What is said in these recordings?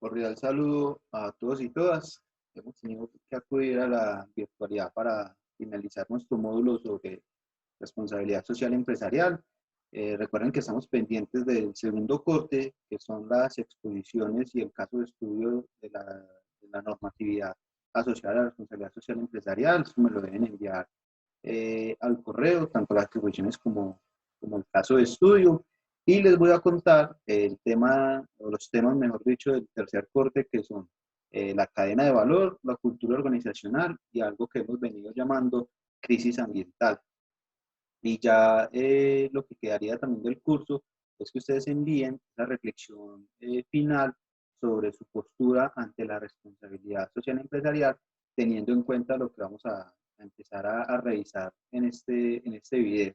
Cordial saludo a todos y todas. Hemos tenido que acudir a la virtualidad para finalizar nuestro módulo sobre responsabilidad social empresarial. Recuerden que estamos pendientes del segundo corte, que son las exposiciones y el caso de estudio de la normatividad asociada a la responsabilidad social empresarial. Eso me lo deben enviar al correo, tanto las atribuciones como el caso de estudio. Y les voy a contar el tema, o los temas, mejor dicho, del tercer corte, que son la cadena de valor, la cultura organizacional y algo que hemos venido llamando crisis ambiental. Y ya lo que quedaría también del curso es que ustedes envíen la reflexión final sobre su postura ante la responsabilidad social empresarial, teniendo en cuenta lo que vamos a empezar a revisar en este video.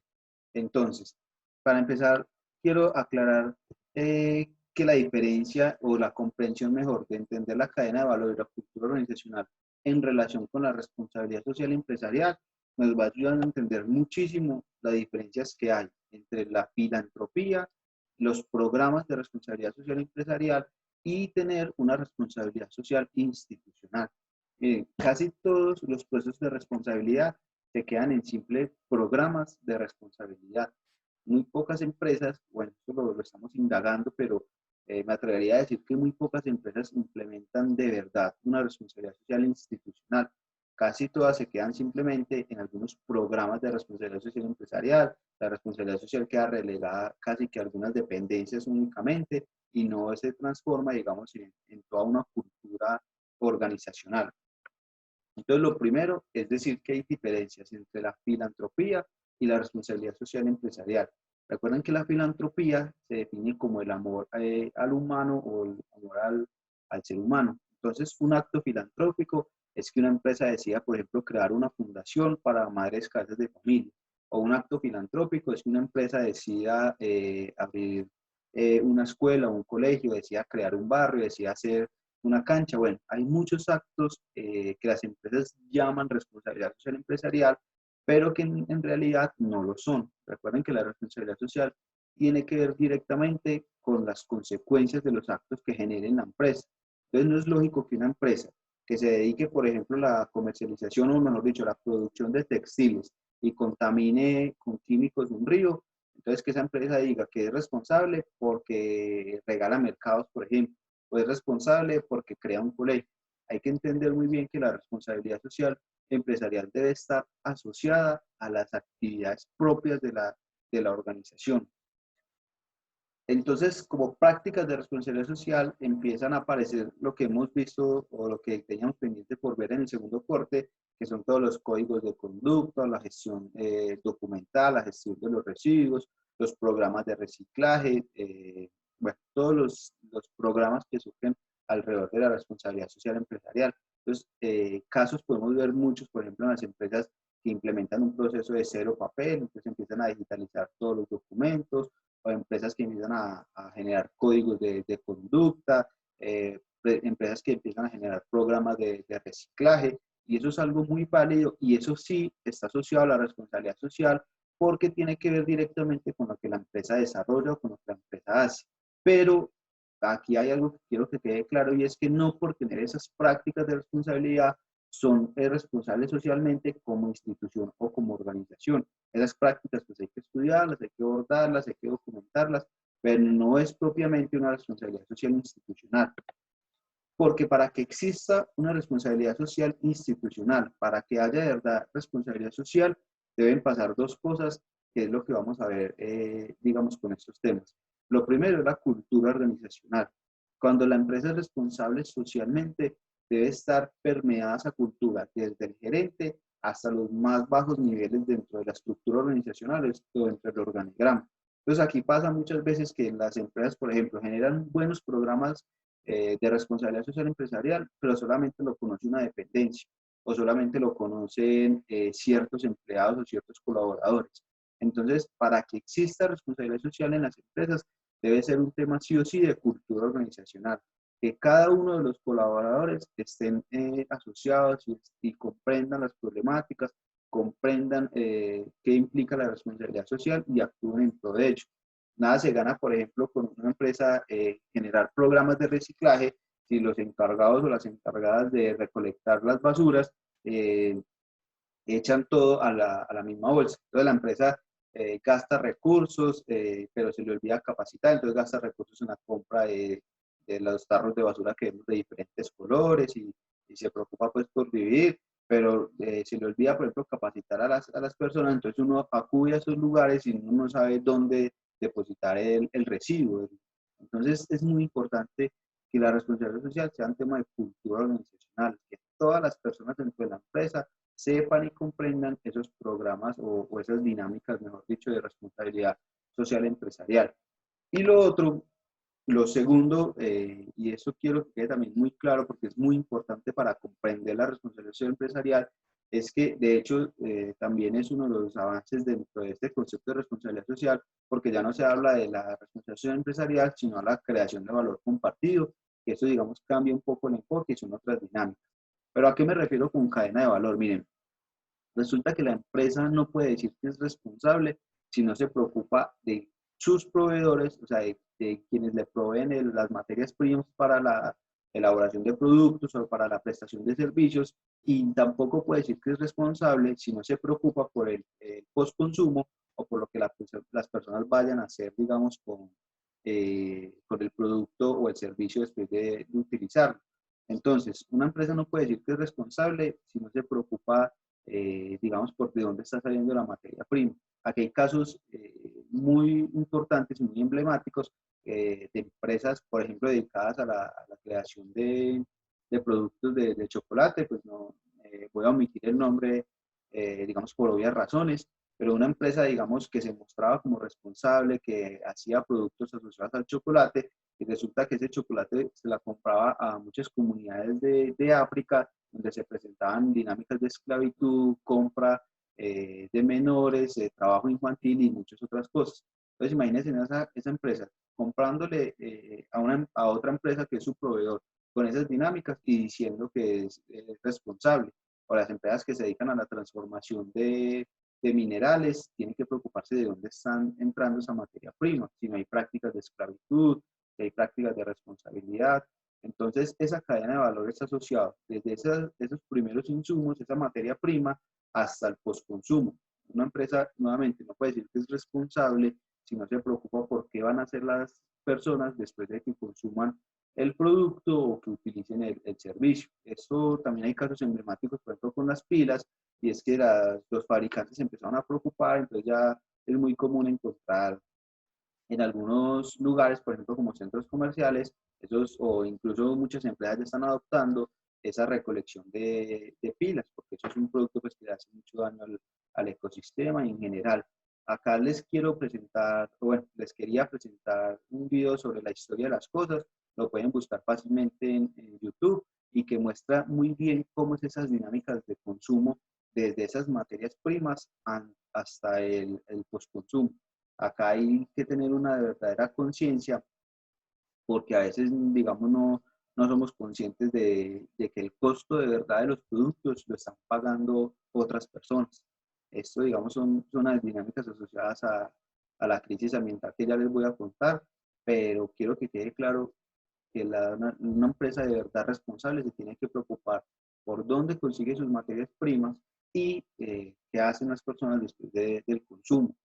Entonces, para empezar, quiero aclarar que la diferencia o la comprensión mejor de entender la cadena de valor y la cultura organizacional en relación con la responsabilidad social empresarial nos va a ayudar a entender muchísimo las diferencias que hay entre la filantropía, los programas de responsabilidad social empresarial y tener una responsabilidad social institucional. Casi todos los procesos de responsabilidad se quedan en simples programas de responsabilidad. Muy pocas empresas, bueno, esto lo estamos indagando, pero me atrevería a decir que muy pocas empresas implementan de verdad una responsabilidad social institucional. Casi todas se quedan simplemente en algunos programas de responsabilidad social empresarial. La responsabilidad social queda relegada casi que a algunas dependencias únicamente y no se transforma, digamos, en toda una cultura organizacional. Entonces, lo primero es decir que hay diferencias entre la filantropía y la responsabilidad social empresarial. Recuerden que la filantropía se define como el amor al humano o el amor al ser humano. Entonces, un acto filantrópico es que una empresa decida, por ejemplo, crear una fundación para madres cabezas de familia. O un acto filantrópico es que una empresa decida abrir una escuela o un colegio, decida crear un barrio, decida hacer una cancha. Bueno, hay muchos actos que las empresas llaman responsabilidad social empresarial, pero que en realidad no lo son. Recuerden que la responsabilidad social tiene que ver directamente con las consecuencias de los actos que generen la empresa. Entonces no es lógico que una empresa que se dedique, por ejemplo, a la comercialización, o mejor dicho, a la producción de textiles y contamine con químicos un río, entonces que esa empresa diga que es responsable porque regala mercados, por ejemplo, o es responsable porque crea un colegio. Hay que entender muy bien que la responsabilidad social empresarial debe estar asociada a las actividades propias de la organización. Entonces, como prácticas de responsabilidad social, empiezan a aparecer lo que hemos visto o lo que teníamos pendiente por ver en el segundo corte, que son todos los códigos de conducta, la gestión documental, la gestión de los residuos, los programas de reciclaje, bueno, todos los programas que surgen alrededor de la responsabilidad social empresarial. Entonces, casos podemos ver muchos, por ejemplo, en las empresas que implementan un proceso de cero papel, entonces empiezan a digitalizar todos los documentos, o empresas que empiezan a generar códigos de conducta, empresas que empiezan a generar programas de reciclaje, y eso es algo muy válido y eso sí está asociado a la responsabilidad social porque tiene que ver directamente con lo que la empresa desarrolla o con lo que la empresa hace. Pero aquí hay algo que quiero que quede claro y es que no por tener esas prácticas de responsabilidad son responsables socialmente como institución o como organización. Esas prácticas pues hay que estudiarlas, hay que abordarlas, hay que documentarlas, pero no es propiamente una responsabilidad social institucional. Porque para que exista una responsabilidad social institucional, para que haya de verdad responsabilidad social, deben pasar dos cosas, que es lo que vamos a ver, digamos, con estos temas. Lo primero es la cultura organizacional. Cuando la empresa es responsable socialmente, debe estar permeada esa cultura, desde el gerente hasta los más bajos niveles dentro de la estructura organizacional o dentro del organigrama. Entonces aquí pasa muchas veces que las empresas, por ejemplo, generan buenos programas de responsabilidad social empresarial, pero solamente lo conoce una dependencia o solamente lo conocen ciertos empleados o ciertos colaboradores. Entonces, para que exista responsabilidad social en las empresas, debe ser un tema sí o sí de cultura organizacional, que cada uno de los colaboradores estén asociados y comprendan las problemáticas, comprendan qué implica la responsabilidad social y actúen en pro de ello. Nada se gana, por ejemplo, con una empresa generar programas de reciclaje si los encargados o las encargadas de recolectar las basuras echan todo a la misma bolsa. Entonces la empresa gasta recursos, pero se le olvida capacitar, entonces gasta recursos en la compra de los tarros de basura que vemos de diferentes colores y se preocupa pues por vivir, pero se le olvida, por ejemplo, capacitar a las personas, entonces uno acude a esos lugares y uno no sabe dónde depositar el residuo. Entonces es muy importante que la responsabilidad social sea un tema de cultura organizacional, que todas las personas dentro de la empresa sepan y comprendan esos programas o esas dinámicas, mejor dicho, de responsabilidad social empresarial. Y lo otro, lo segundo, y eso quiero que quede también muy claro porque es muy importante para comprender la responsabilidad social empresarial, es que de hecho también es uno de los avances dentro de este concepto de responsabilidad social, porque ya no se habla de la responsabilidad social empresarial, sino a la creación de valor compartido, que eso digamos cambia un poco el enfoque y son otras dinámicas. Pero ¿a qué me refiero con cadena de valor? Miren, resulta que la empresa no puede decir que es responsable si no se preocupa de sus proveedores, o sea, de quienes le proveen las materias primas para la elaboración de productos o para la prestación de servicios, y tampoco puede decir que es responsable si no se preocupa por el postconsumo o por lo que las personas vayan a hacer, digamos, con el producto o el servicio después de utilizarlo. Entonces, una empresa no puede decir que es responsable si no se preocupa digamos, por de dónde está saliendo la materia prima. Aquí hay casos muy importantes y muy emblemáticos de empresas, por ejemplo, dedicadas a la creación de productos de chocolate, pues no voy a omitir el nombre, digamos, por obvias razones, pero una empresa, digamos, que se mostraba como responsable, que hacía productos asociados al chocolate, y resulta que ese chocolate se la compraba a muchas comunidades de África, donde se presentaban dinámicas de esclavitud, compra de menores, trabajo infantil y muchas otras cosas. Entonces, imagínense esa empresa comprándole a otra empresa que es su proveedor con esas dinámicas y diciendo que es responsable. O las empresas que se dedican a la transformación de minerales tienen que preocuparse de dónde están entrando esa materia prima, si no hay prácticas de esclavitud, si hay prácticas de responsabilidad. Entonces, esa cadena de valor está asociada desde esos primeros insumos, esa materia prima, hasta el postconsumo. Una empresa, nuevamente, no puede decir que es responsable si no se preocupa por qué van a hacer las personas después de que consuman el producto o que utilicen el servicio. Esto también hay casos emblemáticos, por ejemplo, con las pilas, y es que los fabricantes se empezaron a preocupar, entonces ya es muy común encontrar en algunos lugares, por ejemplo, como centros comerciales, o incluso muchas empresas ya están adoptando esa recolección de pilas, porque eso es un producto pues, que le hace mucho daño al ecosistema y en general. Acá les quiero presentar, bueno, les quería presentar un video sobre la historia de las cosas, lo pueden buscar fácilmente en YouTube y que muestra muy bien cómo es esas dinámicas de consumo desde esas materias primas hasta el postconsumo. Acá hay que tener una verdadera conciencia porque a veces, digamos, no somos conscientes de que el costo de verdad de los productos lo están pagando otras personas. Esto, digamos, son las dinámicas asociadas a la crisis ambiental que ya les voy a contar, pero quiero que quede claro que una empresa de verdad responsable se tiene que preocupar por dónde consigue sus materias primas y qué hacen las personas después del consumo.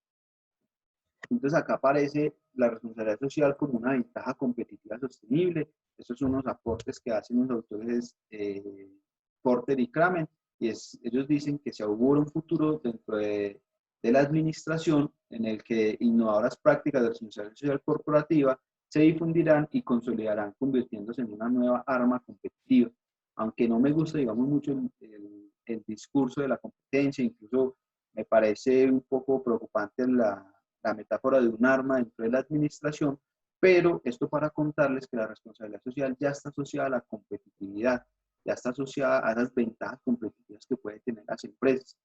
Entonces acá aparece la responsabilidad social como una ventaja competitiva sostenible. Esos son unos aportes que hacen los autores Porter y Kramer, y ellos dicen que se augura un futuro dentro de la administración en el que innovadoras prácticas de responsabilidad social corporativa se difundirán y consolidarán, convirtiéndose en una nueva arma competitiva. Aunque no me gusta, digamos, mucho el discurso de la competencia, incluso me parece un poco preocupante la metáfora de un arma dentro de la administración, pero esto para contarles que la responsabilidad social ya está asociada a la competitividad, ya está asociada a esas ventajas competitivas que pueden tener las empresas.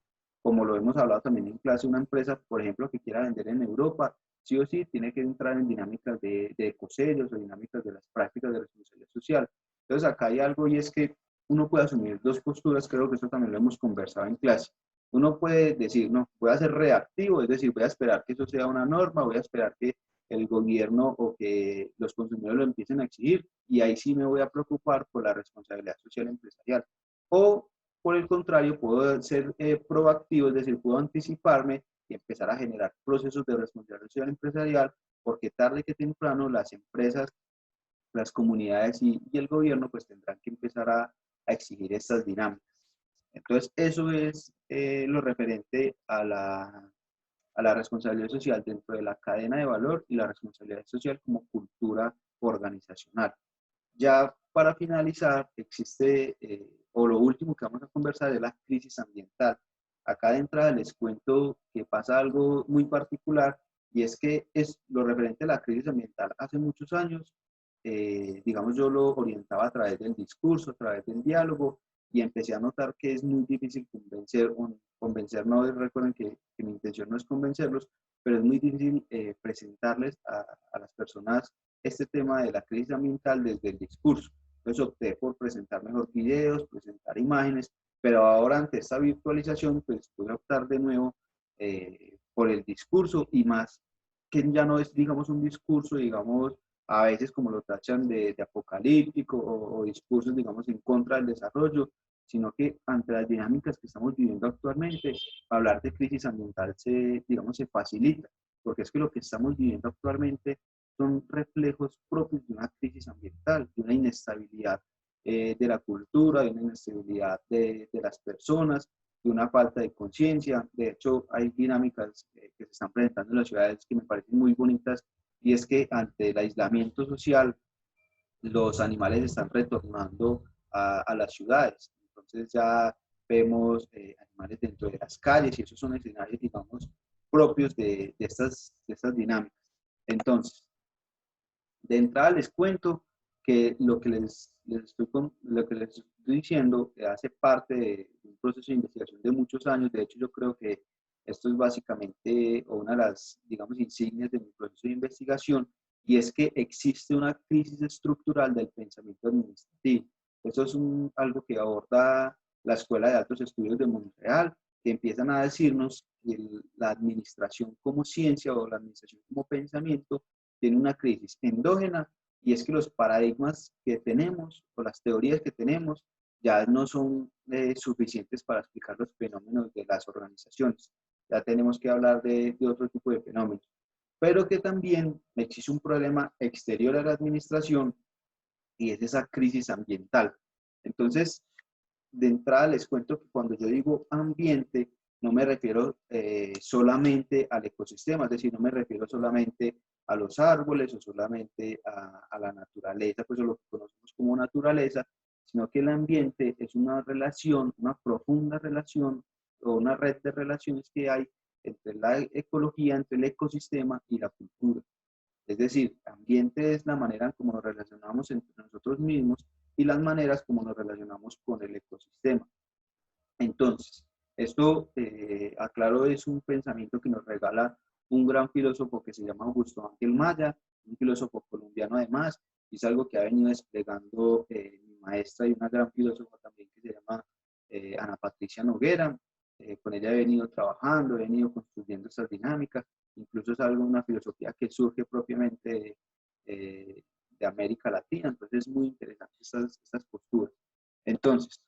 Como lo hemos hablado también en clase, una empresa, por ejemplo, que quiera vender en Europa, sí o sí tiene que entrar en dinámicas de ecosellos o dinámicas de las prácticas de responsabilidad social. Entonces acá hay algo y es que uno puede asumir dos posturas, creo que esto también lo hemos conversado en clase. Uno puede decir, no, voy a ser reactivo, es decir, voy a esperar que eso sea una norma, voy a esperar que el gobierno o que los consumidores lo empiecen a exigir, y ahí sí me voy a preocupar por la responsabilidad social empresarial. O, por el contrario, puedo ser proactivo, es decir, puedo anticiparme y empezar a generar procesos de responsabilidad social empresarial, porque tarde que temprano las empresas, las comunidades y el gobierno pues tendrán que empezar a exigir estas dinámicas. Entonces, eso es lo referente a la responsabilidad social dentro de la cadena de valor y la responsabilidad social como cultura organizacional. Ya para finalizar, existe, o lo último que vamos a conversar es la crisis ambiental. Acá de entrada les cuento que pasa algo muy particular, y es que es lo referente a la crisis ambiental hace muchos años, digamos, yo lo orientaba a través del discurso, a través del diálogo, y empecé a notar que es muy difícil convencer, no recuerden que mi intención no es convencerlos, pero es muy difícil presentarles a las personas este tema de la crisis ambiental desde el discurso. Entonces opté por presentar mejor videos, presentar imágenes, pero ahora ante esta virtualización, pues voy a optar de nuevo por el discurso, y más que ya no es, digamos, un discurso, digamos, a veces como lo tachan de apocalíptico o discursos, digamos, en contra del desarrollo, sino que ante las dinámicas que estamos viviendo actualmente, hablar de crisis ambiental digamos, se facilita, porque es que lo que estamos viviendo actualmente son reflejos propios de una crisis ambiental, de una inestabilidad de la cultura, de una inestabilidad de las personas, de una falta de conciencia. De hecho, hay dinámicas que se están presentando en las ciudades que me parecen muy bonitas, y es que ante el aislamiento social, los animales están retornando a las ciudades. Entonces ya vemos animales dentro de las calles, y esos son escenarios, digamos, propios de estas dinámicas. Entonces, de entrada les cuento que lo que les estoy diciendo hace parte de un proceso de investigación de muchos años. De hecho, yo creo que esto es básicamente una de las, digamos, insignias de mi proceso de investigación, y es que existe una crisis estructural del pensamiento administrativo. Eso es algo que aborda la Escuela de Altos Estudios de Montreal, que empiezan a decirnos que la administración como ciencia o la administración como pensamiento tiene una crisis endógena, y es que los paradigmas que tenemos o las teorías que tenemos ya no son suficientes para explicar los fenómenos de las organizaciones. Ya tenemos que hablar de otro tipo de fenómenos, pero que también existe un problema exterior a la administración, y es esa crisis ambiental. Entonces, de entrada les cuento que cuando yo digo ambiente, no me refiero solamente al ecosistema, es decir, no me refiero solamente a los árboles o solamente a la naturaleza, pues lo que conocemos como naturaleza, sino que el ambiente es una relación, una profunda relación o una red de relaciones que hay entre la ecología, entre el ecosistema y la cultura. Es decir, ambiente es la manera en cómo nos relacionamos entre nosotros mismos y las maneras como nos relacionamos con el ecosistema. Entonces, esto, aclaro, es un pensamiento que nos regala un gran filósofo que se llama Augusto Ángel Maya, un filósofo colombiano además, y es algo que ha venido desplegando mi maestra y una gran filósofa también que se llama Ana Patricia Noguera. Con ella he venido trabajando, he venido construyendo estas dinámicas. Incluso es algo, una filosofía que surge propiamente de América Latina. Entonces es muy interesante estas posturas. Entonces,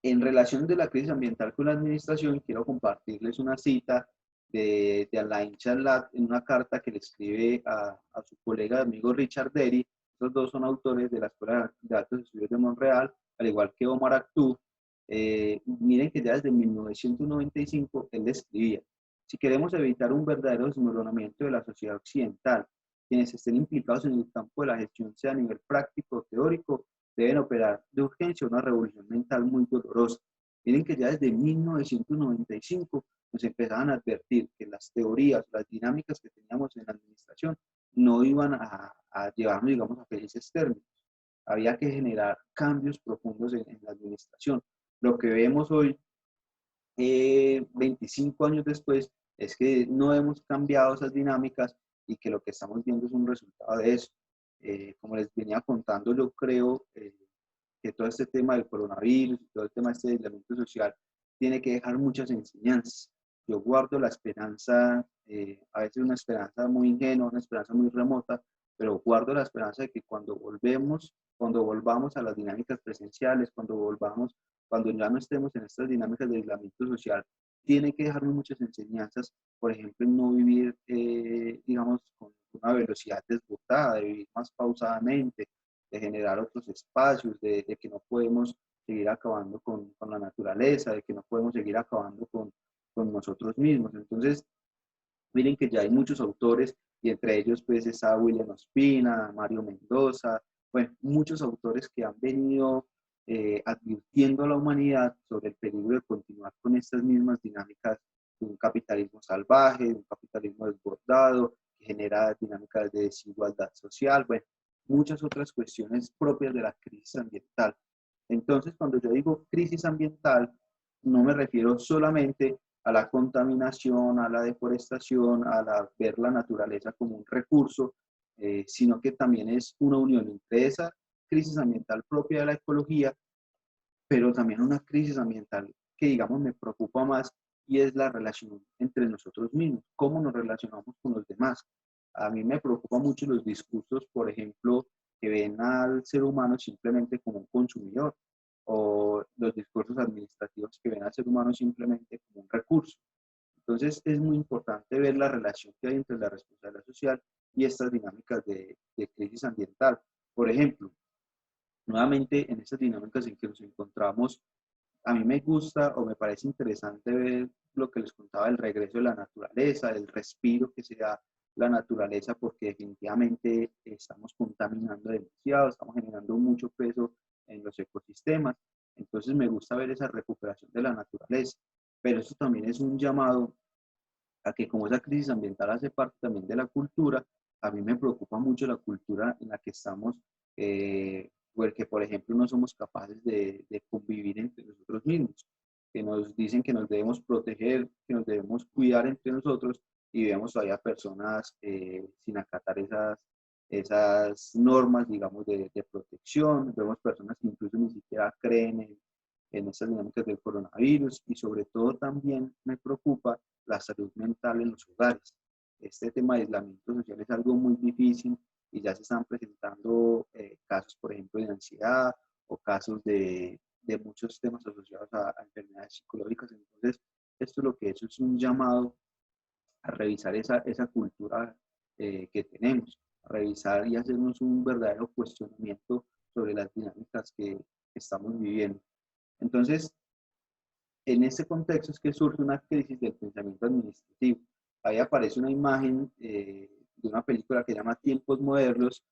en relación de la crisis ambiental con la administración, quiero compartirles una cita de Alain Charlat en una carta que le escribe a su colega amigo Richard Derry. Estos dos son autores de la Escuela de Altos Estudios de Montreal, al igual que Omar Aktuf. Miren que ya desde 1995 él escribía: si queremos evitar un verdadero desmoronamiento de la sociedad occidental, quienes estén implicados en el campo de la gestión, sea a nivel práctico o teórico, deben operar de urgencia una revolución mental muy dolorosa. Miren que ya desde 1995 nos empezaban a advertir que las teorías, las dinámicas que teníamos en la administración no iban a llevarnos, digamos, a felices términos. Había que generar cambios profundos en la administración. Lo que vemos hoy, 25 años después, es que no hemos cambiado esas dinámicas, y que lo que estamos viendo es un resultado de eso. Como les venía contando, yo creo que todo este tema del coronavirus, todo el tema este del aislamiento social, tiene que dejar muchas enseñanzas. Yo guardo la esperanza a veces una esperanza muy ingenua, una esperanza muy remota, pero guardo la esperanza de que cuando volvamos a las dinámicas presenciales, cuando ya no estemos en estas dinámicas de aislamiento social, tiene que dejarnos muchas enseñanzas, por ejemplo, en no vivir, digamos, con una velocidad desbordada, de vivir más pausadamente, de generar otros espacios, de que no podemos seguir acabando con la naturaleza, de que no podemos seguir acabando con nosotros mismos. Entonces, miren que ya hay muchos autores, y entre ellos pues está William Ospina, Mario Mendoza, bueno, muchos autores que han venido advirtiendo a la humanidad sobre el peligro de continuar con estas mismas dinámicas de un capitalismo salvaje, de un capitalismo desbordado, que genera dinámicas de desigualdad social, bueno, muchas otras cuestiones propias de la crisis ambiental. Entonces, cuando yo digo crisis ambiental, no me refiero solamente a la contaminación, a la deforestación, ver la naturaleza como un recurso, sino que también es una unión entre esa crisis ambiental propia de la ecología, pero también una crisis ambiental que, digamos, me preocupa más, y es la relación entre nosotros mismos, cómo nos relacionamos con los demás. A mí me preocupan mucho los discursos, por ejemplo, que ven al ser humano simplemente como un consumidor, o los discursos administrativos que ven al ser humano simplemente como un recurso. Entonces es muy importante ver la relación que hay entre la responsabilidad social y estas dinámicas de crisis ambiental. Por ejemplo, nuevamente en estas dinámicas en que nos encontramos, a mí me gusta o me parece interesante ver lo que les contaba del regreso de la naturaleza, del respiro que se da la naturaleza, porque definitivamente estamos contaminando demasiado, estamos generando mucho peso en los ecosistemas. Entonces me gusta ver esa recuperación de la naturaleza, pero eso también es un llamado a que, como esa crisis ambiental hace parte también de la cultura, a mí me preocupa mucho la cultura en la que estamos, porque por ejemplo no somos capaces de convivir entre nosotros mismos, que nos dicen que nos debemos proteger, que nos debemos cuidar entre nosotros, y vemos todavía personas sin acatar esas normas, digamos, de protección. Vemos personas que incluso ni siquiera creen en estas dinámicas del coronavirus, y sobre todo también me preocupa la salud mental en los hogares. Este tema de aislamiento social es algo muy difícil, y ya se están presentando casos, por ejemplo, de ansiedad, o casos de muchos temas asociados a enfermedades psicológicas. Entonces, esto lo que es un llamado a revisar esa cultura que tenemos, a revisar y hacernos un verdadero cuestionamiento sobre las dinámicas que estamos viviendo. Entonces, en este contexto es que surge una crisis del pensamiento administrativo. Ahí aparece una imagen de una película que se llama Tiempos Modernos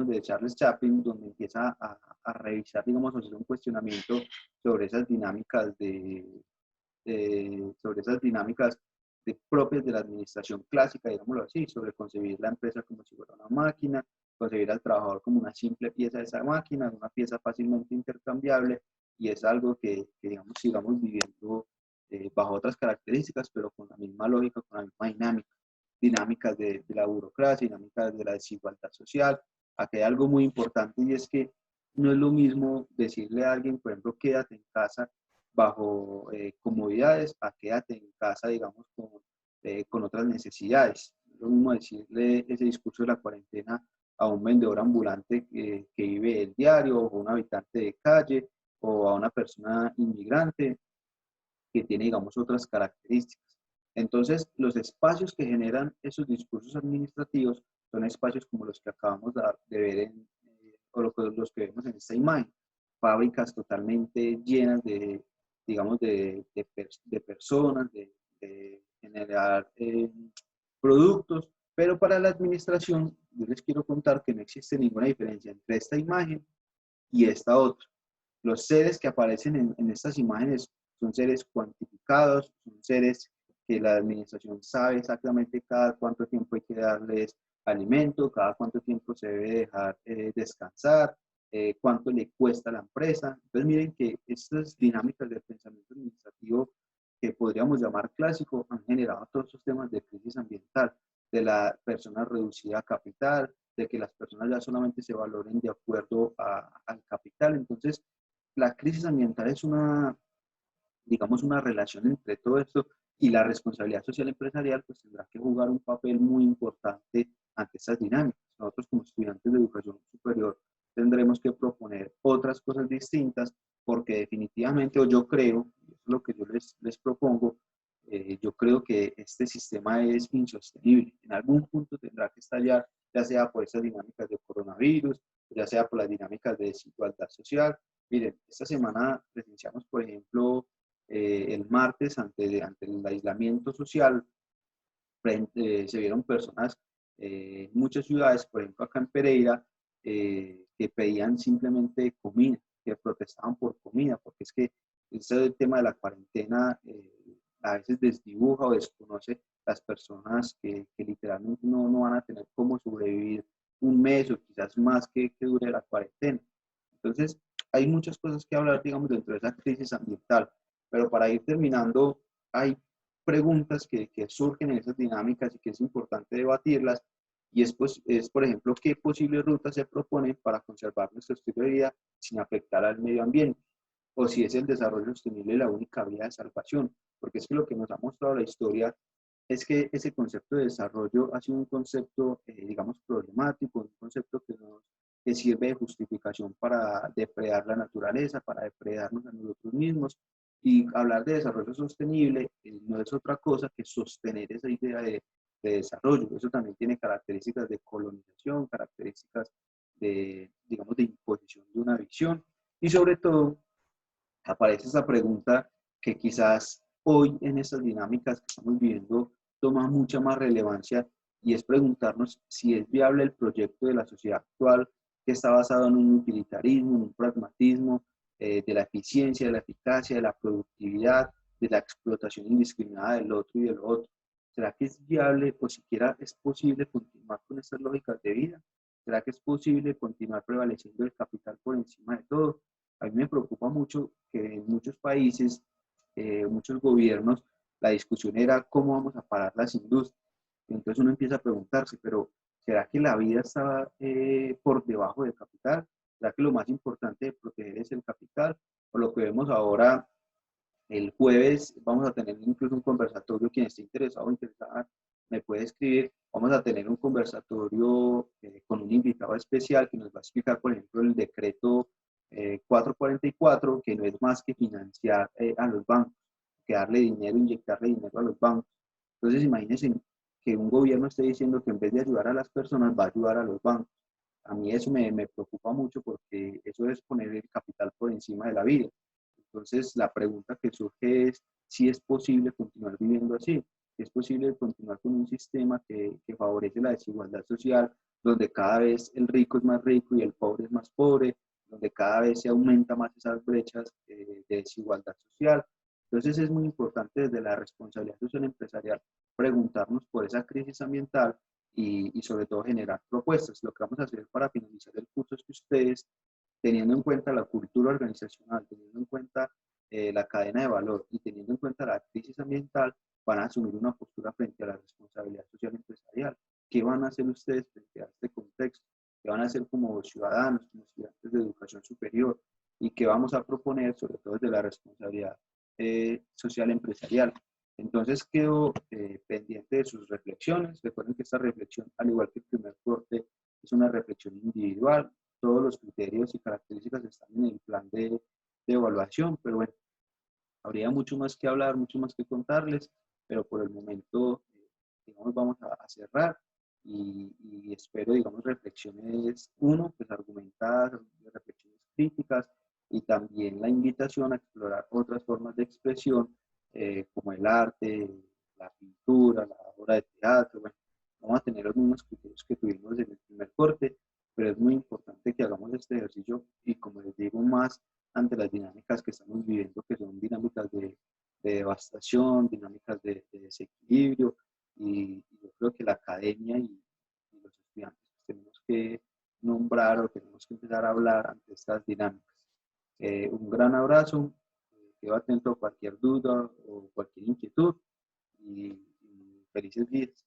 de Charles Chaplin, donde empieza a revisar, digamos, a hacer un cuestionamiento sobre esas dinámicas sobre esas dinámicas propias de la administración clásica, digámoslo así, sobre concebir la empresa como si fuera una máquina, concebir al trabajador como una simple pieza de esa máquina, una pieza fácilmente intercambiable, y es algo que digamos, sigamos viviendo bajo otras características, pero con la misma lógica, con la misma dinámica, dinámicas de la burocracia, dinámicas de la desigualdad social. Aquí hay algo muy importante, y es que no es lo mismo decirle a alguien, por ejemplo, quédate en casa bajo comodidades, a quédate en casa, digamos, con otras necesidades. Es lo mismo decirle ese discurso de la cuarentena a un vendedor ambulante que vive el diario, o a un habitante de calle, o a una persona inmigrante que tiene, digamos, otras características. Entonces, los espacios que generan esos discursos administrativos son espacios como los que acabamos de ver o los que vemos en esta imagen. Fábricas totalmente llenas digamos, de personas, de generar productos, pero para la administración yo les quiero contar que no existe ninguna diferencia entre esta imagen y esta otra. Los seres que aparecen en estas imágenes son seres cuantificados, son seres que la administración sabe exactamente cada cuánto tiempo hay que darles alimento, cada cuánto tiempo se debe dejar descansar, cuánto le cuesta a la empresa. Entonces miren que estas dinámicas del pensamiento administrativo, que podríamos llamar clásico, han generado todos estos temas de crisis ambiental, de la persona reducida a capital, de que las personas ya solamente se valoren de acuerdo al capital. Entonces, la crisis ambiental es digamos, una relación entre todo esto, y la responsabilidad social empresarial pues tendrá que jugar un papel muy importante ante estas dinámicas. Nosotros como estudiantes de educación superior tendremos que proponer otras cosas distintas porque definitivamente, o yo creo, eso es lo que yo les propongo, yo creo que este sistema es insostenible. En algún punto tendrá que estallar, ya sea por estas dinámicas de coronavirus, ya sea por las dinámicas de desigualdad social. Miren, esta semana presenciamos, por ejemplo, el martes, ante el aislamiento social, se vieron personas en muchas ciudades, por ejemplo acá en Pereira, que pedían simplemente comida, que protestaban por comida, porque es que ese tema de la cuarentena a veces desdibuja o desconoce las personas que literalmente no van a tener cómo sobrevivir un mes o quizás más que dure la cuarentena. Entonces, hay muchas cosas que hablar, digamos, dentro de esa crisis ambiental, pero para ir terminando, hay preguntas que surgen en esas dinámicas y que es importante debatirlas, y es, por ejemplo, qué posibles rutas se proponen para conservar nuestro estilo de vida sin afectar al medio ambiente, o si es el desarrollo sostenible la única vía de salvación, porque es que lo que nos ha mostrado la historia es que ese concepto de desarrollo ha sido un concepto, digamos, problemático, un concepto que sirve de justificación para depredar la naturaleza, para depredarnos a nosotros mismos. Y hablar de desarrollo sostenible no es otra cosa que sostener esa idea de desarrollo. Eso también tiene características de colonización, características de, digamos, de imposición de una visión. Y sobre todo, aparece esa pregunta que quizás hoy en estas dinámicas que estamos viviendo toma mucha más relevancia, y es preguntarnos si es viable el proyecto de la sociedad actual que está basado en un utilitarismo, en un pragmatismo, de la eficiencia, de la eficacia, de la productividad, de la explotación indiscriminada del otro y del otro. ¿Será que es viable o siquiera es posible continuar con estas lógicas de vida? ¿Será que es posible continuar prevaleciendo el capital por encima de todo? A mí me preocupa mucho que en muchos países, muchos gobiernos, la discusión era cómo vamos a parar las industrias. Entonces uno empieza a preguntarse, pero ¿será que la vida está por debajo del capital? ¿Será que lo más importante de proteger es el capital? O lo que vemos ahora, el jueves vamos a tener incluso un conversatorio, quien esté interesado o interesada me puede escribir, vamos a tener un conversatorio con un invitado especial que nos va a explicar, por ejemplo, el decreto 444, que no es más que financiar a los bancos, que darle dinero, inyectarle dinero a los bancos. Entonces imagínense que un gobierno esté diciendo que en vez de ayudar a las personas va a ayudar a los bancos. A mí eso me preocupa mucho porque eso es poner el capital por encima de la vida. Entonces, la pregunta que surge es si es posible continuar viviendo así, si es posible continuar con un sistema que favorece la desigualdad social, donde cada vez el rico es más rico y el pobre es más pobre, donde cada vez se aumenta más esas brechas de desigualdad social. Entonces, es muy importante desde la responsabilidad social empresarial preguntarnos por esa crisis ambiental y sobre todo generar propuestas. Lo que vamos a hacer para finalizar el curso es que ustedes, teniendo en cuenta la cultura organizacional, teniendo en cuenta la cadena de valor y teniendo en cuenta la crisis ambiental, van a asumir una postura frente a la responsabilidad social empresarial. ¿Qué van a hacer ustedes frente a este contexto? ¿Qué van a hacer como ciudadanos, como estudiantes de educación superior? ¿Y qué vamos a proponer, sobre todo desde la responsabilidad social empresarial? Entonces quedo pendiente de sus reflexiones. Recuerden que esta reflexión, al igual que el primer corte, es una reflexión individual. Todos los criterios y características están en el plan de evaluación, pero bueno, habría mucho más que hablar, mucho más que contarles, pero por el momento, digamos, vamos a cerrar y espero, digamos, reflexiones, uno, pues argumentadas, reflexiones críticas y también la invitación a explorar otras formas de expresión, como el arte, la pintura, la obra de teatro. Bueno, vamos a tener los mismos criterios que tuvimos en el primer corte, pero es muy importante que hagamos este ejercicio y, como les digo, más ante las dinámicas que estamos viviendo, que son dinámicas de devastación, dinámicas de desequilibrio, y yo creo que la academia y los estudiantes pues, tenemos que nombrar o tenemos que empezar a hablar ante estas dinámicas. Un gran abrazo, quedo atento a cualquier duda o cualquier inquietud y felices días.